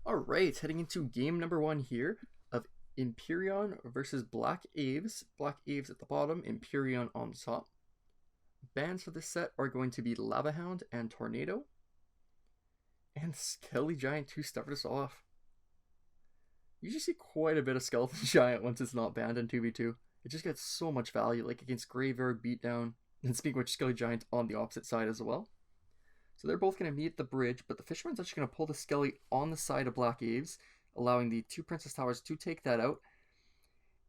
Alright, heading into game number 1 here of Imperium versus Black Aves. Black Aves at the bottom, Imperium on top. Bans for this set are going to be Lava Hound and Tornado. And Skelly Giant to start us off. You usually see quite a bit of Skeleton Giant once it's not banned in 2v2. It just gets so much value, like against Graveyard, Beatdown, and speaking of which, Skelly Giant on the opposite side as well. So they're both going to meet at the bridge, but the Fisherman's actually going to pull the Skelly on the side of Black Aves, allowing the two Princess Towers to take that out.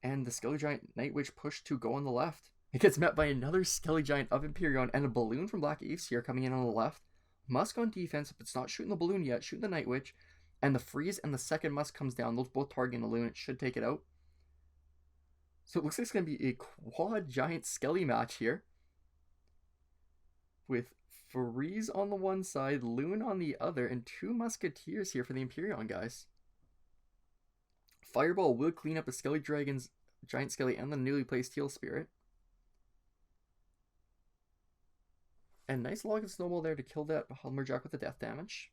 And the Skelly Giant Night Witch push to go on the left. It gets met by another Skelly Giant of Imperium and a balloon from Black Aves here coming in on the left. Musk on defense, but it's not shooting the balloon yet, shooting the Night Witch. And the freeze and the second Musk comes down. Those both targeting the balloon. It should take it out. So it looks like it's going to be a quad Giant Skelly match here. With Freeze on the one side, Loon on the other, and two Musketeers here for the Imperium guys. Fireball will clean up the Skelly Dragons, Giant Skelly, and the newly placed Teal Spirit. And nice log and snowball there to kill that Lumberjack with the death damage.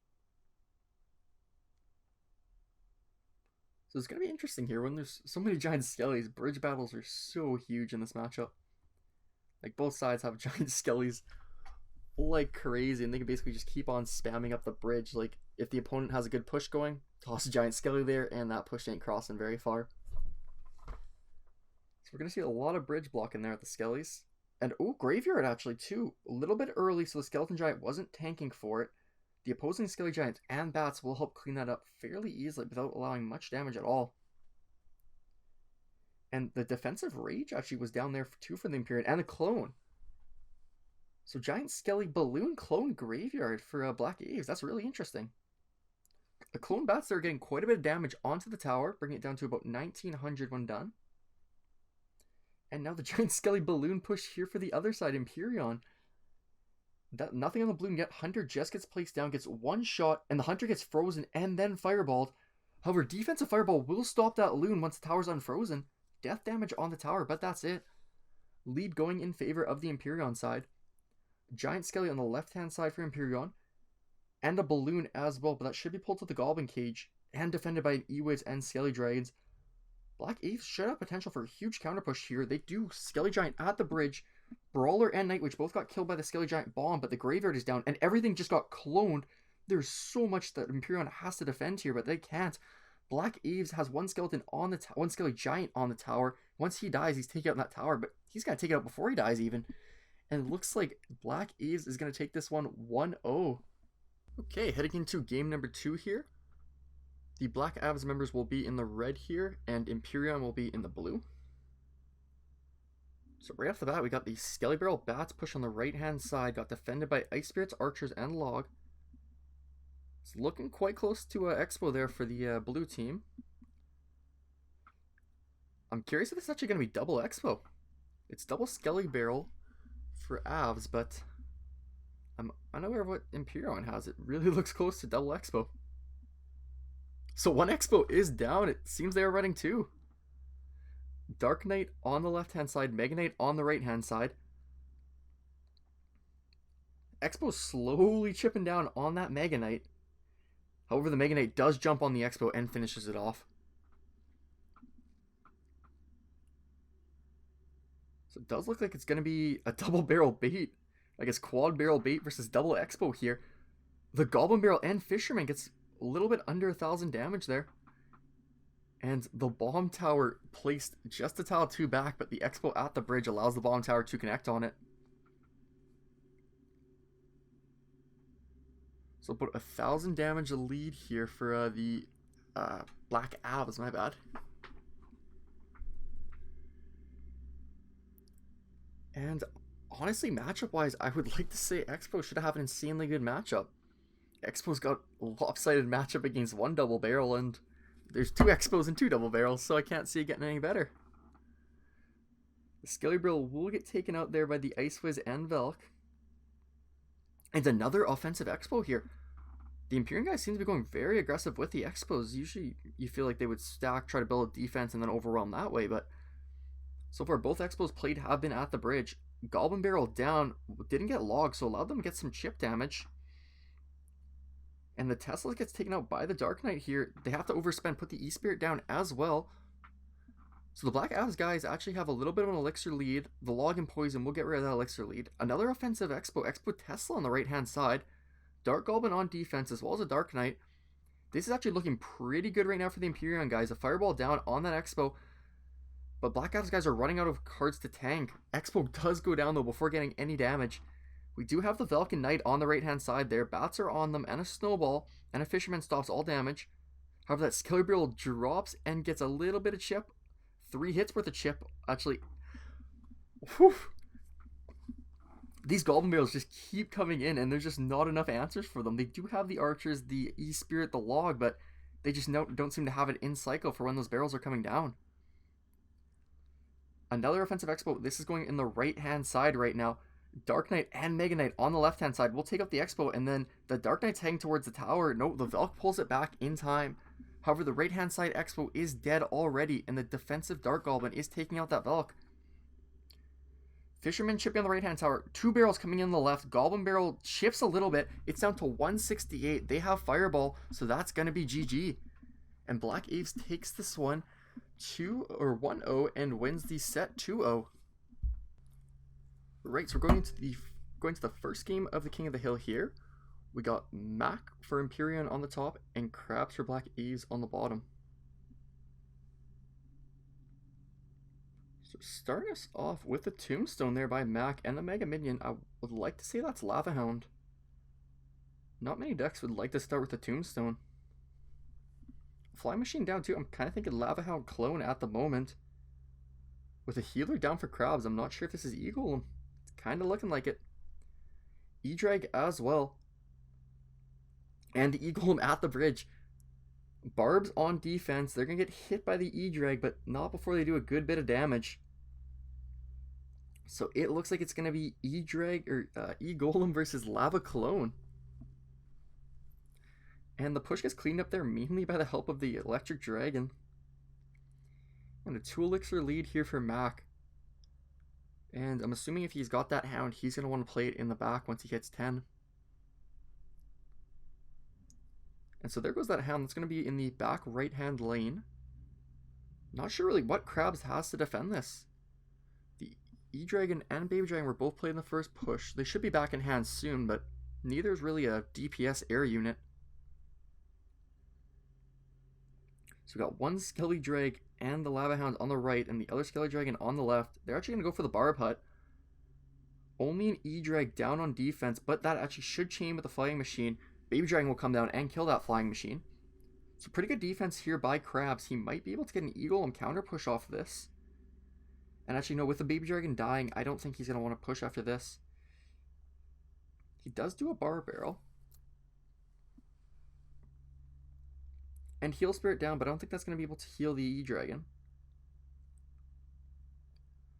So it's going to be interesting here when there's so many Giant Skellies. Bridge battles are so huge in this matchup. Like both sides have Giant Skellies like crazy, and they can basically just keep on spamming up the bridge. Like if the opponent has a good push going, toss a Giant Skelly there, and that push ain't crossing very far. So we're going to see a lot of bridge blocking there at the Skellies. And oh, Graveyard actually too. A little bit early, so the Skeleton Giant wasn't tanking for it. The opposing Skelly Giants and Bats will help clean that up fairly easily without allowing much damage at all. And the defensive Rage actually was down there too for the Imperium, and the Clone. So Giant Skelly Balloon Clone Graveyard for Black Aves. That's really interesting. The Clone Bats are getting quite a bit of damage onto the tower, bringing it down to about 1900 when done. And now the Giant Skelly Balloon push here for the other side, Imperium. Nothing on the balloon yet. Hunter just gets placed down, gets one shot, and the Hunter gets frozen and then fireballed. However, defensive fireball will stop that loon once the tower's unfrozen. Death damage on the tower, but that's it. Lead going in favor of the Imperium side. Giant Skelly on the left-hand side for Imperium. And a balloon as well, but that should be pulled to the Goblin Cage and defended by an E-Wiz and Skelly Dragons. Black Aves should have potential for a huge counter push here. They do. Skelly Giant at the bridge. Brawler and Night Witch both got killed by the Skelly Giant bomb, but the Graveyard is down, and everything just got cloned. There's so much that Imperium has to defend here, but they can't. Black Aves has one skeleton on the one Skelly Giant on the tower. Once he dies, he's taking out that tower, but he's got to take it out before he dies even. And it looks like Black Aves is going to take this one 1-0. Okay, heading into game number 2 here. The Black Aves members will be in the red here, and Imperium will be in the blue. So right off the bat, we got the Skelly Barrel Bats push on the right-hand side. Got defended by Ice Spirits, Archers, and Log. It's looking quite close to Expo there for the blue team. I'm curious if this is actually going to be double Expo. It's double Skelly Barrel for Aves, but I'm unaware of what Imperium has. It really looks close to double Expo. So one Expo is down. It seems they are running two. Dark Knight on the left-hand side, Mega Knight on the right-hand side. Expo slowly chipping down on that Mega Knight. However, the Mega Knight does jump on the Expo and finishes it off. So it does look like it's going to be a double barrel bait. I guess quad barrel bait versus double Expo here. The Goblin Barrel and Fisherman gets a little bit under 1,000 damage there. And the bomb tower placed just a tile 2 back, but the Expo at the bridge allows the bomb tower to connect on it. So about 1,000 damage lead here for the Black Aves, my bad. And honestly, matchup-wise, I would like to say Expo should have an insanely good matchup. Expo's got a lopsided matchup against one double barrel, and there's two Expos and two double barrels, so I can't see it getting any better. The Skelly Barrel will get taken out there by the Ice Wiz and Velk. And another offensive Expo here. The Imperium guys seem to be going very aggressive with the Expos. Usually you feel like they would stack, try to build a defense, and then overwhelm that way, but so far both Expos played have been at the bridge. Goblin Barrel down, didn't get logged, so allowed them to get some chip damage. And the Tesla gets taken out by the Dark Knight here. They have to overspend, put the E-Spirit down as well. So the Black Aves guys actually have a little bit of an Elixir lead. The Log and Poison will get rid of that Elixir lead. Another offensive Expo Tesla on the right-hand side. Dark Goblin on defense as well as a Dark Knight. This is actually looking pretty good right now for the Imperium guys. A Fireball down on that Expo. But Black Aves guys are running out of cards to tank. Expo does go down though before getting any damage. We do have the Velkin Knight on the right-hand side there. Bats are on them and a Snowball. And a Fisherman stops all damage. However, that Skelly Barrel drops and gets a little bit of chip. 3 hits worth of chip. Actually, whew. These Goblin Barrels just keep coming in and there's just not enough answers for them. They do have the Archers, the E-Spirit, the Log, but they just don't seem to have it in cycle for when those barrels are coming down. Another offensive Expo. This is going in the right-hand side right now. Dark Knight and Mega Knight on the left-hand side. We'll take out the Expo, and then the Dark Knight's heading towards the tower. No, the Velk pulls it back in time. However, the right-hand side Expo is dead already, and the defensive Dark Goblin is taking out that Velk. Fisherman chipping on the right-hand tower. 2 barrels coming in on the left. Goblin Barrel chips a little bit. It's down to 168. They have Fireball, so that's going to be GG. And Black Aves takes this one 1-0 and wins the set 2-0. Right, so we're going to the first game of the King of the Hill here. We got Mac for Imperium on the top and Krabs for Black Aves on the bottom. So starting us off with the Tombstone there by Mac and the Mega Minion. I would like to say that's Lava Hound. Not many decks would like to start with the Tombstone. Flying Machine down too. I'm kind of thinking Lava Hound Clone at the moment. With a Healer down for Krabs. I'm not sure if this is Eagle. It's kind of looking like it. E-Drag as well. And the Eagle at the bridge. Barbs on defense. They're going to get hit by the E-Drag, but not before they do a good bit of damage. So it looks like it's going to be E-Drag or E-Golem versus Lava Clone. And the push gets cleaned up there mainly by the help of the Electric Dragon. And a 2 elixir lead here for Mac. And I'm assuming if he's got that Hound, he's going to want to play it in the back once he hits 10. And so there goes that Hound. That's going to be in the back right-hand lane. Not sure really what Krabs has to defend this. The E-Dragon and Baby Dragon were both played in the first push. They should be back in hand soon, but neither is really a DPS air unit. So we got one Skelly Drag and the Lava Hound on the right and the other Skelly Dragon on the left. They're actually going to go for the Barb Hut. Only an E-Drag down on defense, but that actually should chain with the Flying Machine. Baby Dragon will come down and kill that Flying Machine. So pretty good defense here by Krabs. He might be able to get an Eagle and counter push off this. And actually, no, with the Baby Dragon dying, I don't think he's going to want to push after this. He does do a Bar Barrel. And Heal Spirit down, but I don't think that's going to be able to heal the E-Dragon.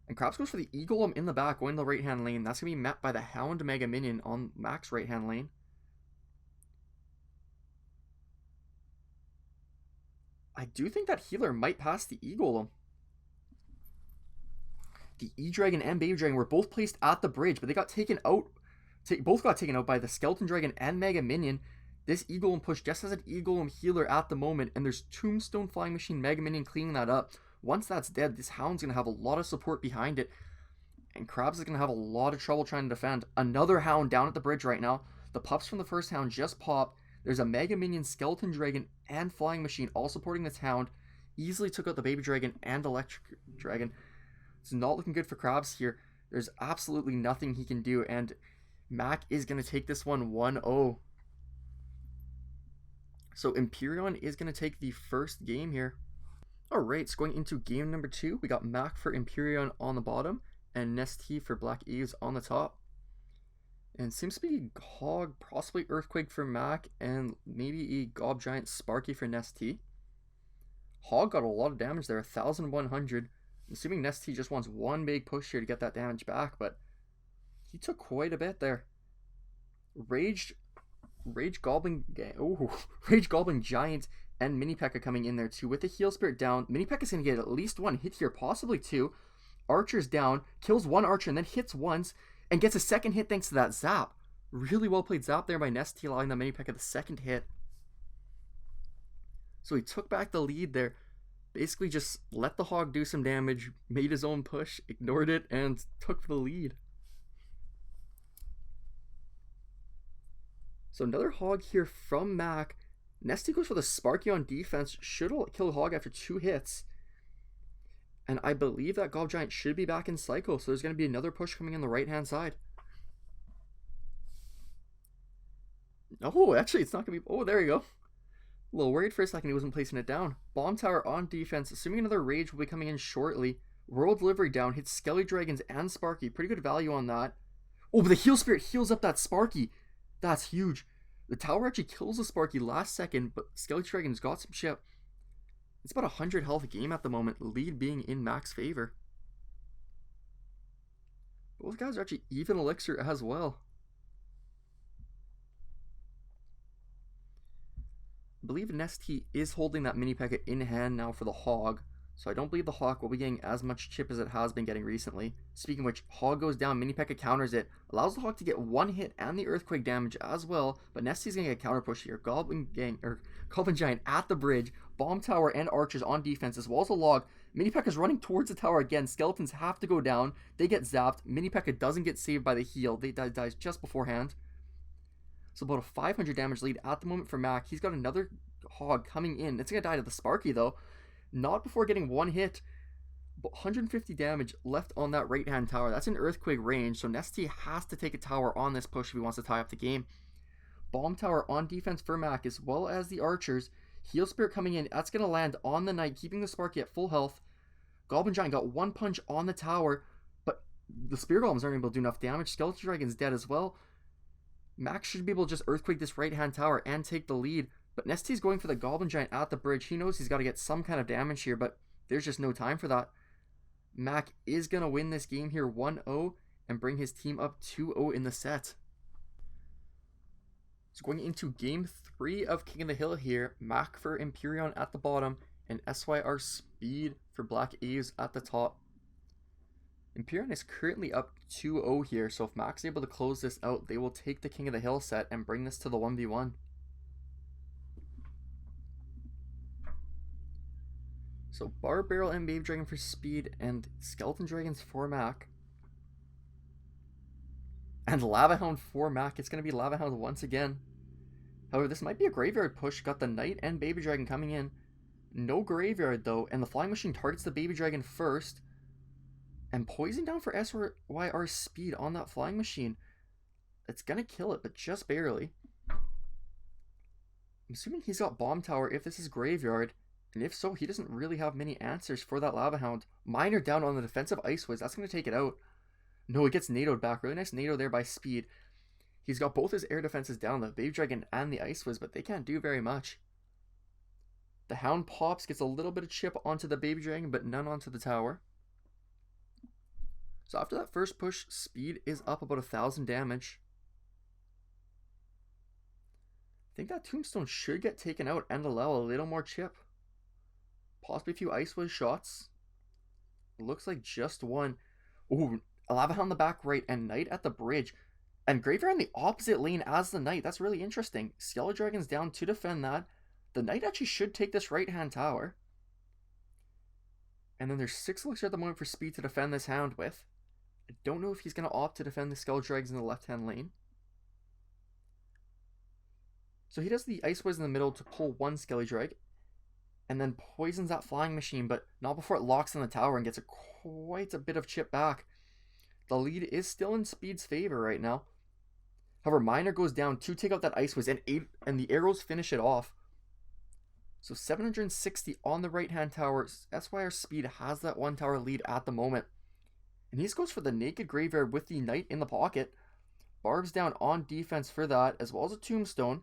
And Krabs goes for the E-Golem in the back, going to the right-hand lane. That's going to be met by the Hound Mega Minion on Mac's right-hand lane. I do think that Healer might pass the E-Golem. The E-Dragon and Baby Dragon were both placed at the bridge, but they got taken out. Both got taken out by the Skeleton Dragon and Mega Minion. This E-Golem push just has an E-Golem healer at the moment, and there's Tombstone Flying Machine Mega Minion cleaning that up. Once that's dead, this Hound's going to have a lot of support behind it, and Krabs is going to have a lot of trouble trying to defend. Another Hound down at the bridge right now. The pups from the first Hound just popped. There's a Mega Minion, Skeleton Dragon, and Flying Machine all supporting this Hound. Easily took out the Baby Dragon and Electric Dragon. It's not looking good for Krabs here. There's absolutely nothing he can do, and Mac is going to take this one 1-0. So Imperium is going to take the first game here. Alright, so going into game number 2, we got Mac for Imperium on the bottom, and Nestea for Black Aves on the top. And seems to be Hog, possibly Earthquake for Mac, and maybe a Gob Giant Sparky for Nestea. Hog got a lot of damage there, 1,100. I'm assuming Nestea just wants one big push here to get that damage back, but he took quite a bit there. Rage Goblin Giant and Mini P.E.K.K.A coming in there too with the Heal Spirit down. Mini P.E.K.K.A is going to get at least one hit here, possibly 2. Archer's down, kills one Archer and then hits once and gets a second hit thanks to that Zap. Really well played Zap there by Nestea, allowing the Mini P.E.K.K.A the second hit. So he took back the lead there. Basically just let the hog do some damage, made his own push, ignored it, and took the lead. So another hog here from Mac. Nesty goes for the Sparky on defense. Should kill Hog after 2 hits. And I believe that Gob Giant should be back in cycle. So there's going to be another push coming in the right-hand side. Oh, actually, it's not going to be... Oh, there you go. A little worried for a second he wasn't placing it down. Bomb Tower on defense. Assuming another Rage will be coming in shortly. Royal Delivery down. Hits Skelly Dragons and Sparky. Pretty good value on that. Oh, but the Heal Spirit heals up that Sparky. That's huge. The tower actually kills the Sparky last second, but Skelly Dragon's got some shit. It's about 100 health game at the moment, lead being in Mac's favor. Both guys are actually even elixir as well. I believe Nesty is holding that mini P.E.K.K.A in hand now for the Hog, so I don't believe the Hawk will be getting as much chip as it has been getting recently. Speaking of which, Hog goes down, mini P.E.K.K.A counters it, allows the Hawk to get 1 hit and the Earthquake damage as well, but Nesty's gonna get a counter push here. Goblin Giant at the bridge, Bomb Tower and Archers on defense as well as a log. Mini P.E.K.K.A is running towards the tower again. Skeletons have to go down. They get zapped. Mini P.E.K.K.A doesn't get saved by the heal. They dies just beforehand. So about a 500 damage lead at the moment for Mac. He's got another Hog coming in. It's gonna die to the Sparky though. Not before getting 1 hit. But 150 damage left on that right hand tower. That's an Earthquake range, so Nesty has to take a tower on this push if he wants to tie up the game. Bomb Tower on defense for Mac as well as the Archers. Heal Spirit coming in. That's going to land on the Knight, keeping the Sparky at full health. Goblin Giant got 1 punch on the tower, but the Spear Golems aren't able to do enough damage. Skeleton Dragon's dead as well. Mac should be able to just Earthquake this right hand tower and take the lead. But Nesty's going for the Goblin Giant at the bridge. He knows he's got to get some kind of damage here, but there's just no time for that. Mac is going to win this game here 1-0 and bring his team up 2-0 in the set. So going into game 3 of King of the Hill here, Mac for Imperium at the bottom and SYR Speed for Black Aves at the top. Imperium is currently up 2-0 here, so if Mac's able to close this out, they will take the King of the Hill set and bring this to the 1v1. So Barb Barrel and Baby Dragon for Speed and Skeleton Dragons for Mac. And Lava Hound for Mac. It's going to be Lava Hound once again. However, this might be a graveyard push. Got the Knight and Baby Dragon coming in. No graveyard though, and the Flying Machine targets the Baby Dragon first. And Poison down for SYR Speed on that Flying Machine. It's going to kill it, but just barely. I'm assuming he's got Bomb Tower if this is graveyard. And if so, he doesn't really have many answers for that Lava Hound. Miner down on the defensive Ice Wiz. That's going to take it out. No, it gets NATO'd back. Really nice NATO there by Speed. He's got both his air defenses down, the Baby Dragon and the Ice Wiz, but they can't do very much. The Hound pops, gets a little bit of chip onto the Baby Dragon, but none onto the tower. So after that first push, Speed is up about 1,000 damage. I think that Tombstone should get taken out and allow a little more chip. Possibly a few Ice Wiz shots. Looks like just one. Ooh, a Lava Hound on the back right and Knight at the bridge. And Graveyard in the opposite lane as the Knight. That's really interesting. Skeleton Dragon's down to defend that. The Knight actually should take this right-hand tower. And then there's 6 elixir at the moment for Speed to defend this Hound with. I don't know if he's going to opt to defend the Skeleton Dragons in the left-hand lane. So he does the Ice Wiz in the middle to pull one Skelly Drag. And then poisons that Flying Machine, but not before it locks in the tower and gets quite a bit of chip back. The lead is still in Speed's favor right now. However, Miner goes down to take out that Ice Wiz, and the arrows finish it off. So 760 on the right-hand tower. SYR Speed has that 1 tower lead at the moment. And he just goes for the Naked Graveyard with the Knight in the pocket. Barb's down on defense for that, as well as a Tombstone.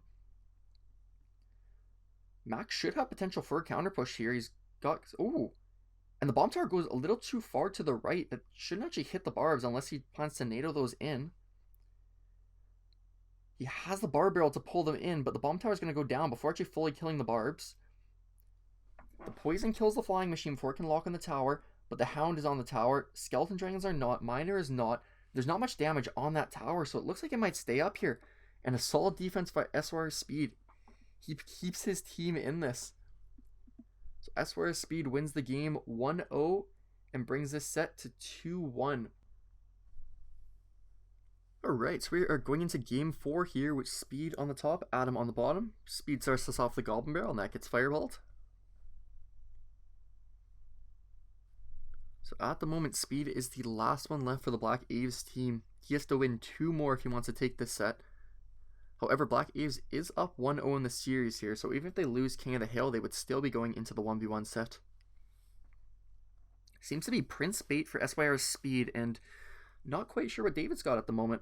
Max should have potential for a counter push here. He's got... Ooh. And the Bomb Tower goes a little too far to the right. That shouldn't actually hit the Barbs unless he plans to NATO those in. He has the Barb Barrel to pull them in, but the Bomb Tower is going to go down before actually fully killing the Barbs. The Poison kills the Flying Machine before it can lock on the tower, but the Hound is on the tower. Skeleton Dragons are not. Miner is not. There's not much damage on that tower, so it looks like it might stay up here. And a solid defense by SYR Speed. He keeps his team in this. So Esquire Speed wins the game 1-0 and brings this set to 2-1. Alright, so we are going into game 4 here with Speed on the top, Adam on the bottom. Speed starts us off the Goblin Barrel and that gets Fireballed. So at the moment, Speed is the last one left for the Black Aves team. He has to win 2 more if he wants to take this set. However, Black Aves is up 1-0 in the series here, so even if they lose King of the Hill, they would still be going into the 1v1 set. Seems to be Prince bait for Esquire's Speed, and not quite sure what David's got at the moment.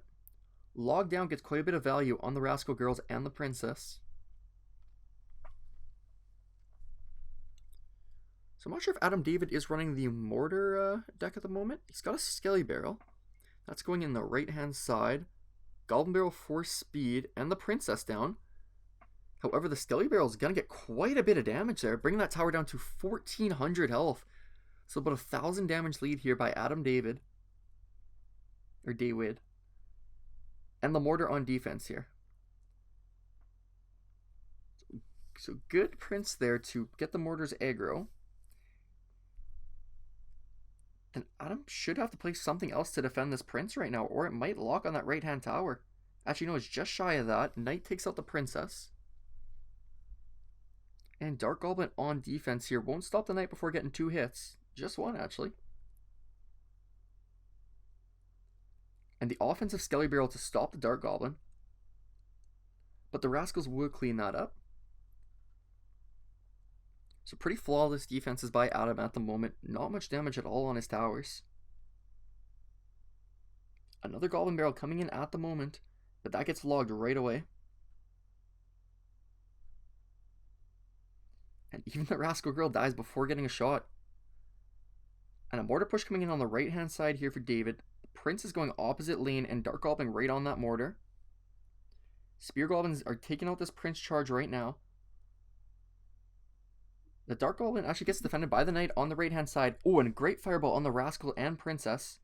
Lockdown gets quite a bit of value on the Rascal Girls and the Princess. So I'm not sure if Adam David is running the Mortar deck at the moment. He's got a Skelly Barrel. That's going in the right-hand side. Goblin Barrel for Speed and the Princess down. However, the Skelly Barrel is going to get quite a bit of damage there, bringing that tower down to 1,400 health. So about 1,000 damage lead here by Adam David. Or David. And the Mortar on defense here. So good Prince there to get the Mortar's aggro. Then Adam should have to play something else to defend this Prince right now, or it might lock on that right-hand tower. Actually, no, it's just shy of that. Knight takes out the Princess. And Dark Goblin on defense here. Won't stop the Knight before getting 2 hits. Just 1, actually. And the offensive Skelly Barrel to stop the Dark Goblin. But the Rascals will clean that up. So pretty flawless defenses by Adam at the moment. Not much damage at all on his towers. Another Goblin Barrel coming in at the moment, but that gets logged right away. And even the Rascal Girl dies before getting a shot. And a Mortar push coming in on the right-hand side here for David. The Prince is going opposite lane and Dark Goblin right on that Mortar. Spear Goblins are taking out this Prince charge right now. The Dark Goblin actually gets defended by the Knight on the right-hand side. Oh, and a great Fireball on the Rascal and Princess.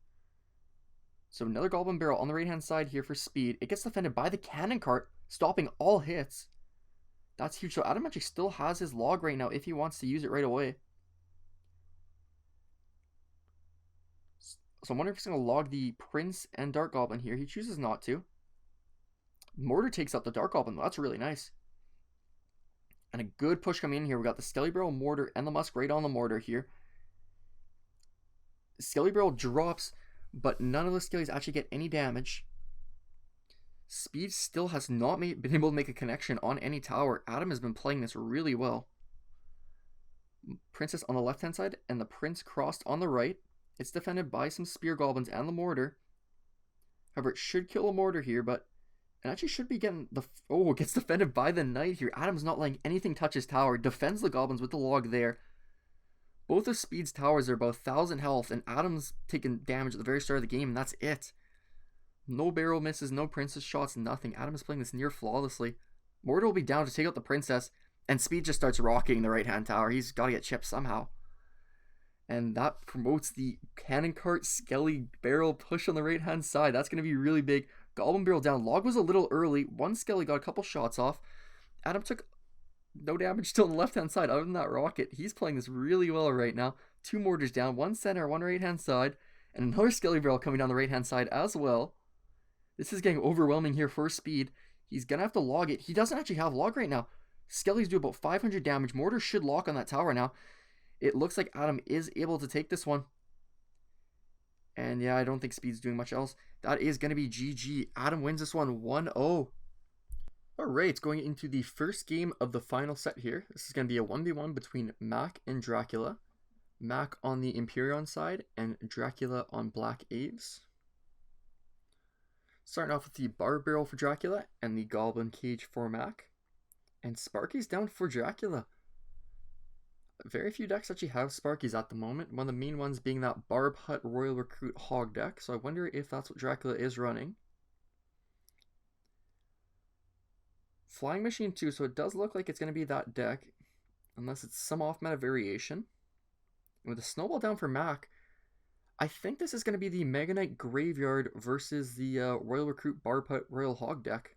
So another Goblin Barrel on the right-hand side here for Speed. It gets defended by the Cannon Cart, stopping all hits. That's huge. So Adam actually still has his log right now if he wants to use it right away. So I'm wondering if he's going to log the Prince and Dark Goblin here. He chooses not to. Mortar takes out the Dark Goblin. That's really nice. And a good push coming in here. We got the Skelly Barrel, Mortar, and the Musk right on the Mortar here. Skelly Barrel drops, but none of the Skellies actually get any damage. Speed still has not been able to make a connection on any tower. Adam has been playing this really well. Princess on the left-hand side, and the Prince crossed on the right. It's defended by some Spear Goblins and the Mortar. However, it should kill a Mortar here, but it actually should be getting the... Oh, it gets defended by the Knight here. Adam's not letting anything touch his tower. Defends the Goblins with the log there. Both of Speed's towers are about 1,000 health, and Adam's taking damage at the very start of the game, and that's it. No barrel misses, no Princess shots, nothing. Adam is playing this near flawlessly. Mortar will be down to take out the Princess, and Speed just starts rocking the right-hand tower. He's got to get chipped somehow. And that promotes the Cannon Cart Skelly Barrel push on the right-hand side. That's going to be really big. Goblin Barrel down. Log was a little early. One Skelly got a couple shots off. Adam took no damage still on the left-hand side other than that rocket. He's playing this really well right now. 2 Mortars down. 1 center, 1 right-hand side. And another Skelly Barrel coming down the right-hand side as well. This is getting overwhelming here for Speed. He's going to have to log it. He doesn't actually have log right now. Skellies do about 500 damage. Mortar should lock on that tower now. It looks like Adam is able to take this one. And yeah, I don't think Speed's doing much else. That is going to be GG. Adam wins this one 1-0. Alright, going into the first game of the final set here. This is going to be a 1v1 between Mac and Dracula. Mac on the Imperium side and Dracula on Black Aves. Starting off with the Barb Barrel for Dracula and the Goblin Cage for Mac. And Sparky's down for Dracula. Very few decks actually have Sparkies at the moment. One of the main ones being that Barb Hut Royal Recruit Hog deck. So I wonder if that's what Dracula is running. Flying Machine too, so it does look like it's going to be that deck. Unless it's some off-meta variation. And with a Snowball down for Mac, I think this is going to be the Mega Knight Graveyard versus the Royal Recruit Barb Hut Royal Hog deck.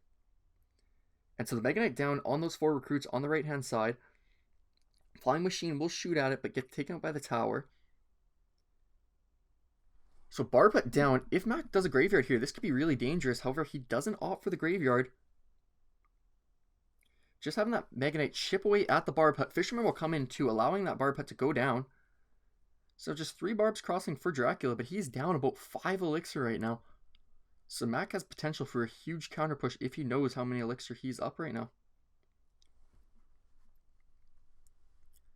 And so the Mega Knight down on those 4 recruits on the right-hand side. Flying Machine will shoot at it, but get taken out by the tower. So Barb Hut down. If Mac does a graveyard here, this could be really dangerous. However, he doesn't opt for the graveyard. Just having that Mega Knight chip away at the Barb Hut. Fisherman will come in too, allowing that Barb Hut to go down. So just 3 Barbs crossing for Dracula, but he's down about 5 elixir right now. So Mac has potential for a huge counter push if he knows how many elixir he's up right now.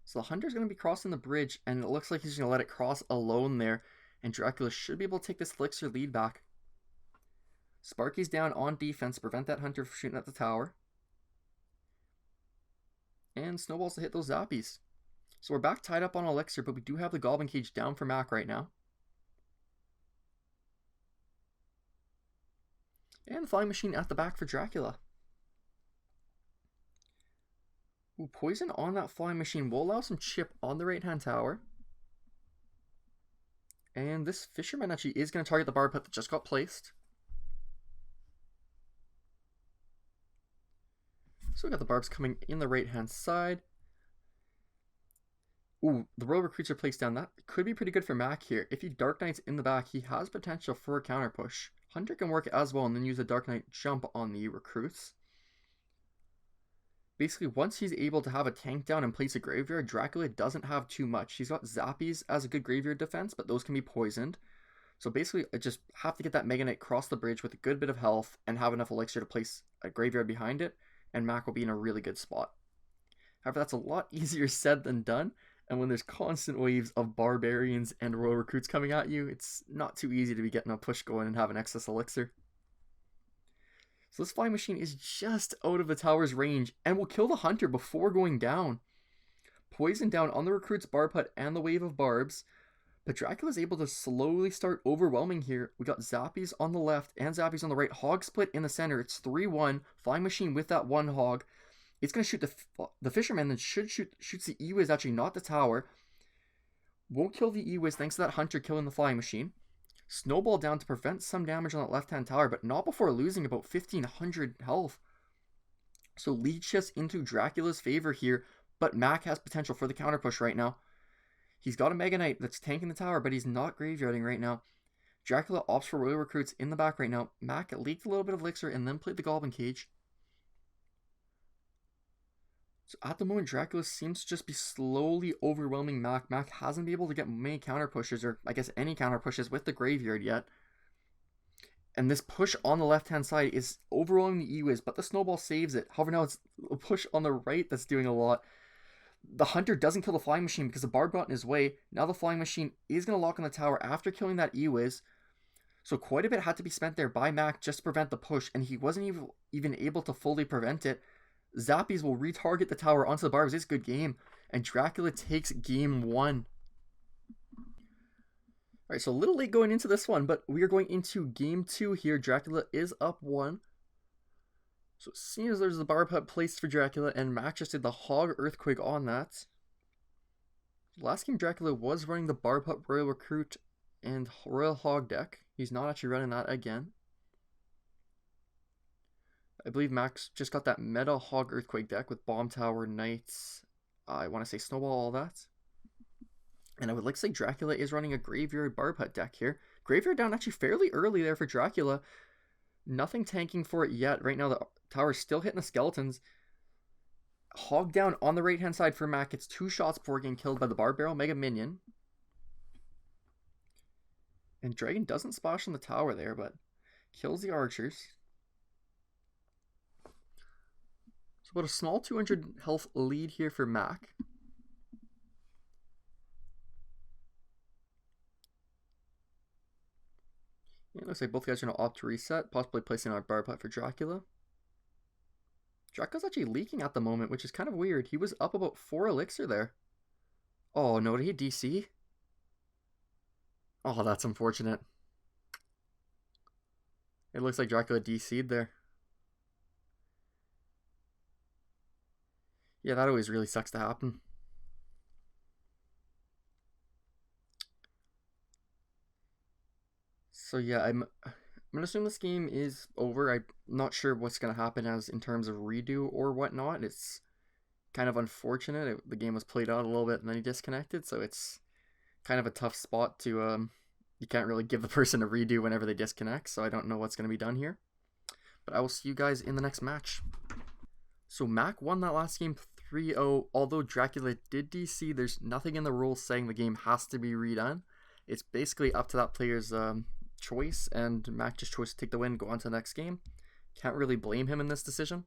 So the Hunter's going to be crossing the bridge, and it looks like he's going to let it cross alone there. And Dracula should be able to take this elixir lead back. Sparky's down on defense to prevent that Hunter from shooting at the tower. And Snowballs to hit those Zappies. So we're back tied up on elixir, but we do have the Goblin Cage down for Mac right now. And the Flying Machine at the back for Dracula. Ooh, poison on that Flying Machine will allow some chip on the right-hand tower. And this Fisherman actually is going to target the Barb Hut that just got placed. So we got the Barbs coming in the right-hand side. Ooh, the Royal Recruits are placed down. That could be pretty good for Mac here. If he Dark Knights in the back, he has potential for a counter push. Hunter can work as well and then use a Dark Knight jump on the Recruits. Basically, once he's able to have a tank down and place a graveyard, Dracula doesn't have too much. He's got Zappies as a good graveyard defense, but those can be poisoned. So basically, I just have to get that Mega Knight across the bridge with a good bit of health and have enough elixir to place a graveyard behind it, and Mac will be in a really good spot. However, that's a lot easier said than done, and when there's constant waves of Barbarians and Royal Recruits coming at you, it's not too easy to be getting a push going and have an excess elixir. So this Flying Machine is just out of the tower's range and will kill the Hunter before going down. Poison down on the Recruit's Barb Hut and the wave of Barbs. But Dracula's able to slowly start overwhelming here. We got Zappies on the left and Zappies on the right. Hog split in the center. It's 3-1. Flying Machine with that one hog. It's going to shoot the Fisherman, then shoots the E-Wiz, actually not the tower. Won't kill the E-Wiz thanks to that Hunter killing the Flying Machine. Snowball down to prevent some damage on that left-hand tower, but not before losing about 1,500 health. So lead shifts into Dracula's favor here, but Mac has potential for the counter push right now. He's got a Mega Knight that's tanking the tower, but he's not graveyarding right now. Dracula opts for Royal Recruits in the back right now. Mac leaked a little bit of elixir and then played the Goblin Cage. So at the moment, Dracula seems to just be slowly overwhelming Mac. Mac hasn't been able to get many counter pushes, or I guess any counter pushes with the graveyard yet. And this push on the left-hand side is overwhelming the E-Wiz, but the Snowball saves it. However, now it's a push on the right that's doing a lot. The Hunter doesn't kill the Flying Machine because the Barb got in his way. Now the Flying Machine is going to lock on the tower after killing that E-Wiz. So quite a bit had to be spent there by Mac just to prevent the push, and he wasn't even able to fully prevent it. Zappies will retarget the tower onto the Barbs. It's a good game. And Dracula takes game 1. Alright, so a little late going into this one, but we are going into game 2 here. Dracula is up 1. So it seems there's the Barb Hut placed for Dracula, and Mac just did the Hog Earthquake on that. Last game, Dracula was running the Barb Hut Royal Recruit and Royal Hog deck. He's not actually running that again. I believe Max just got that meta Hog Earthquake deck with Bomb Tower, Knights, I want to say Snowball, all that. And I would like to say Dracula is running a Graveyard Barb Hut deck here. Graveyard down actually fairly early there for Dracula. Nothing tanking for it yet. Right now the tower is still hitting the skeletons. Hog down on the right hand side for Mac. It's 2 shots before getting killed by the Barb Barrel Mega Minion. And Dragon doesn't splash on the tower there, but kills the archers. So about a small 200 health lead here for Mac. Yeah, it looks like both guys are going to opt to reset, possibly placing our Barb Hut for Dracula. Dracula's actually leaking at the moment, which is kind of weird. He was up about 4 elixir there. Oh no, did he DC? Oh, that's unfortunate. It looks like Dracula DC'd there. Yeah, that always really sucks to happen. So yeah, I'm gonna assume this game is over. I'm not sure what's gonna happen as in terms of redo or whatnot. It's kind of unfortunate. The game was played out a little bit and then he disconnected, so it's kind of a tough spot to you can't really give the person a redo whenever they disconnect, so I don't know what's going to be done here. But I will see you guys in the next match. So Mac won that last game 3-0. Although Dracula did DC, there's nothing in the rules saying the game has to be redone. It's basically up to that player's choice, and Mac just chose to take the win, go on to the next game. Can't really blame him in this decision.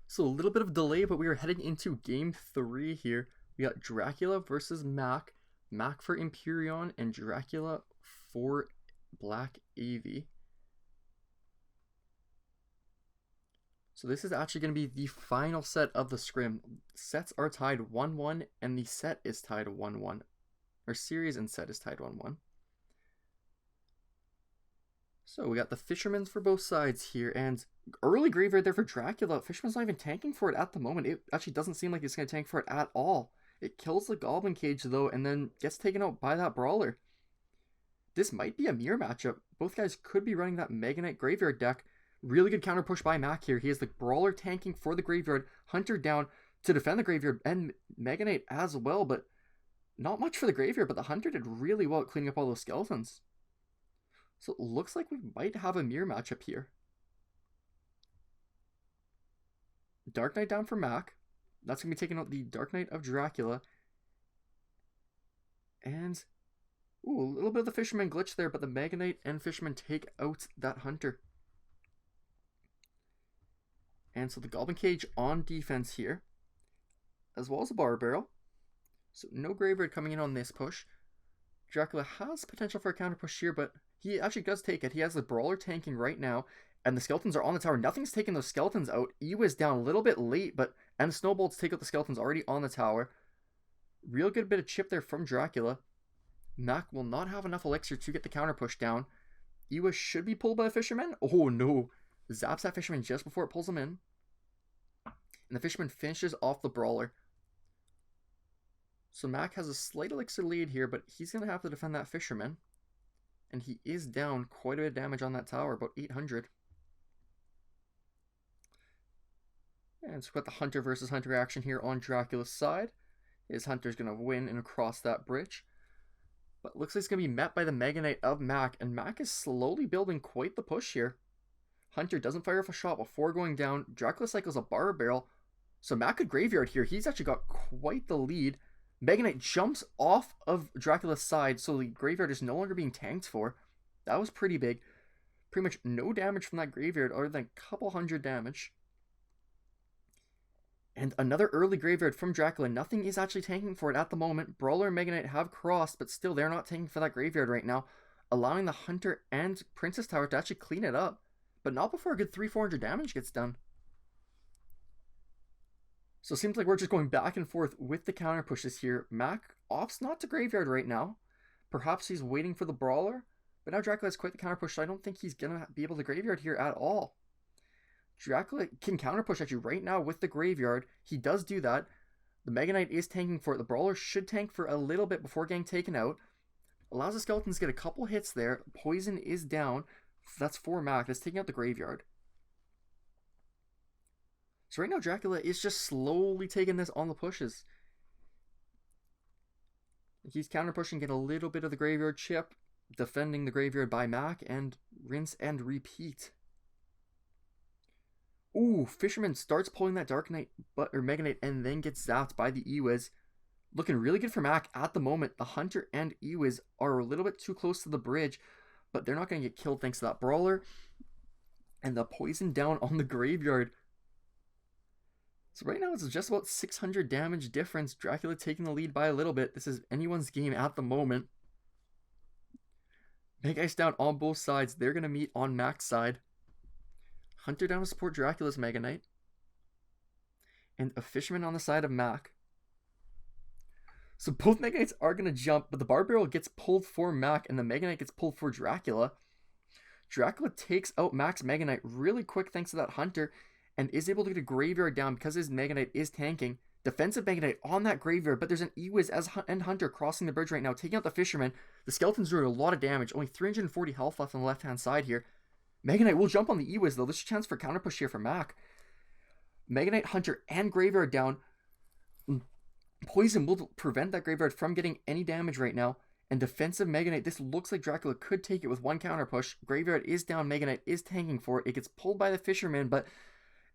So a little bit of delay, but we are heading into game 3 here. We got Dracula versus Mac. Mac for Imperium and Dracula for Black Aves. So this is actually going to be the final set of the scrim. Sets are tied 1-1 and the set is tied 1-1. Or series and set is tied 1-1. So we got the Fisherman's for both sides here, and early graveyard there for Dracula. Fisherman's not even tanking for it at the moment. It actually doesn't seem like it's going to tank for it at all. It kills the Goblin Cage though, and then gets taken out by that Brawler. This might be a mirror matchup. Both guys could be running that Mega Knight graveyard deck. Really good counter push by Mac here. He has the Brawler tanking for the graveyard, Hunter down to defend the graveyard, and Mega Knight as well, but not much for the graveyard, but the Hunter did really well at cleaning up all those skeletons. So it looks like we might have a mirror matchup here. Dark Knight down for Mac. That's going to be taking out the Dark Knight of Dracula. And, ooh, a little bit of the Fisherman glitch there, but the Mega Knight and Fisherman take out that Hunter. And so the Goblin Cage on defense here, as well as a Bar Barrel. So no graveyard coming in on this push. Dracula has potential for a counter push here, but he actually does take it. He has the Brawler tanking right now, and the skeletons are on the tower. Nothing's taking those skeletons out. Ewa is down a little bit late, and the Snowbolts take out the skeletons already on the tower. Real good bit of chip there from Dracula. Mac will not have enough elixir to get the counter push down. Ewa should be pulled by a Fisherman. Oh no. Zaps that Fisherman just before it pulls him in. And the Fisherman finishes off the Brawler. So Mac has a slight elixir lead here, but he's going to have to defend that Fisherman. And he is down quite a bit of damage on that tower, about 800. And so we've got the Hunter versus Hunter action here on Dracula's side. His Hunter's going to win and cross that bridge. But looks like it's going to be met by the Mega Knight of Mac, and Mac is slowly building quite the push here. Hunter doesn't fire off a shot before going down. Dracula cycles a Bar Barrel. So Mac could graveyard here. He's actually got quite the lead. Mega Knight jumps off of Dracula's side, so the graveyard is no longer being tanked for. That was pretty big. Pretty much no damage from that graveyard other than a couple hundred damage. And another early graveyard from Dracula. Nothing is actually tanking for it at the moment. Brawler and Mega Knight have crossed, but still they're not tanking for that graveyard right now, allowing the Hunter and Princess Tower to actually clean it up, but not before a good 300-400 damage gets done. So it seems like we're just going back and forth with the counter pushes here. Mac opts not to graveyard right now. Perhaps he's waiting for the Brawler, but now Dracula has quite the counter push, so I don't think he's going to be able to graveyard here at all. Dracula can counter push actually right now with the graveyard. He does do that. The Mega Knight is tanking for it. The Brawler should tank for a little bit before getting taken out. Allows the Skeletons to get a couple hits there. Poison is down. That's for Mac. That's taking out the graveyard. So right now Dracula is just slowly taking this on the pushes. He's counter pushing, get a little bit of the graveyard chip, defending the graveyard by Mac, and rinse and repeat. Ooh, Fisherman starts pulling that Dark Knight, or Mega Knight, and then gets zapped by the Ewas. Looking really good for Mac at the moment. The Hunter and Ewas are a little bit too close to the bridge, but they're not going to get killed thanks to that Brawler. And the poison down on the graveyard. So right now it's just about 600 damage difference. Dracula taking the lead by a little bit. This is anyone's game at the moment. Mega Ice down on both sides. They're going to meet on Mac's side. Hunter down to support Dracula's Mega Knight. And a Fisherman on the side of Mac. So both Mega Knights are going to jump, but the Bar Barrel gets pulled for Mac and the Mega Knight gets pulled for Dracula. Dracula takes out Mac's Mega Knight really quick thanks to that Hunter, and is able to get a graveyard down because his Mega Knight is tanking. Defensive Mega Knight on that graveyard, but there's an Ewiz and Hunter crossing the bridge right now, taking out the Fisherman. The Skeletons doing a lot of damage, only 340 health left on the left-hand side here. Mega Knight will jump on the Ewiz though. There's a chance for counter push here for Mac. Mega Knight, Hunter, and Graveyard down. Poison will prevent that Graveyard from getting any damage right now. And defensive Mega Knight, this looks like Dracula could take it with one counter push. Graveyard is down, Mega Knight is tanking for it. It gets pulled by the Fisherman, but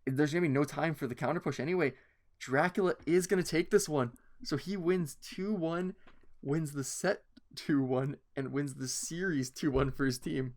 there's going to be no time for the counter push anyway. Dracula is going to take this one. So he wins 2-1, wins the set 2-1, and wins the series 2-1 for his team.